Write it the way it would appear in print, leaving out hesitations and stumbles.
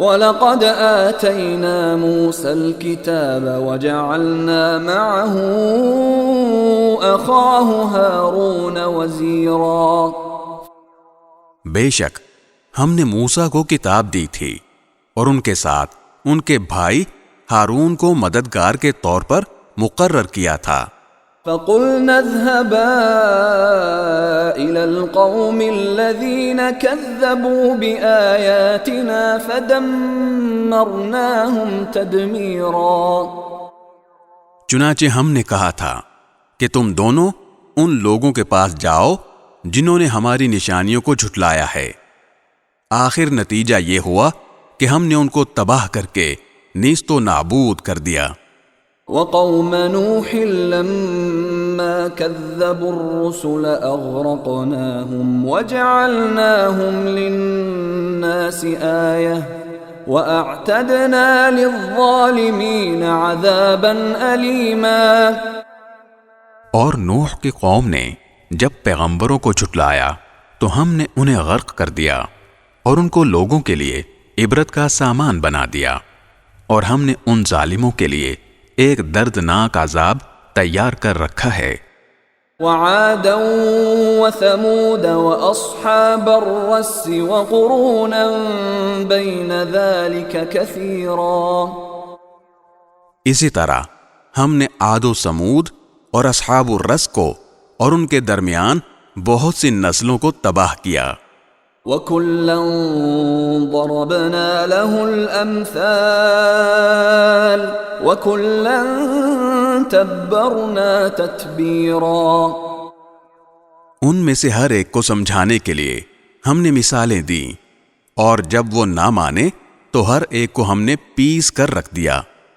وَلَقَدْ آتَيْنَا مُوسَى الْكِتَابَ وَجَعَلْنَا مَعَهُ أَخَاهُ هَارُونَ وَزِيرًا۔ بے شک ہم نے موسیٰ کو کتاب دی تھی اور ان کے ساتھ ان کے بھائی ہارون کو مددگار کے طور پر مقرر کیا تھا۔ فَقُلْنَا اذْهَبَا إِلَى الْقَوْمِ الَّذِينَ كَذَّبُوا بِآيَاتِنَا فَدَمَّرْنَاهُمْ تَدْمِيرًا۔ چنانچہ ہم نے کہا تھا کہ تم دونوں ان لوگوں کے پاس جاؤ جنہوں نے ہماری نشانیوں کو جھٹلایا ہے، آخر نتیجہ یہ ہوا کہ ہم نے ان کو تباہ کر کے نیست و نابود کر دیا۔ وَقَوْمَ نُوحٍ لَمَّا كَذَّبُوا الرُّسُلَ أَغْرَقْنَاهُمْ وَجَعَلْنَاهُمْ لِلنَّاسِ آيَةً وَأَعْتَدْنَا لِلظَّالِمِينَ عَذَابًا أَلِيمًا۔ اور نوح کی قوم نے جب پیغمبروں کو جھٹلایا تو ہم نے انہیں غرق کر دیا اور ان کو لوگوں کے لیے عبرت کا سامان بنا دیا، اور ہم نے ان ظالموں کے لیے ایک دردناک عذاب تیار کر رکھا ہے۔ وَعَادًا وَثَمُودَ وَأَصْحَابَ الرَّسِّ وَقُرُونًا بَيْنَ ذَلِكَ كَثِيرًا۔ اسی طرح ہم نے عاد و سمود اور اصحاب الرس کو اور ان کے درمیان بہت سی نسلوں کو تباہ کیا۔ وَكُلًّا ضَرَبْنَا لَهُ الْأَمْثَالَ وَكُلًّا تَبَّرْنَا تَتْبِيرًا۔ ان میں سے ہر ایک کو سمجھانے کے لیے ہم نے مثالیں دیں، اور جب وہ نہ مانے تو ہر ایک کو ہم نے پیس کر رکھ دیا۔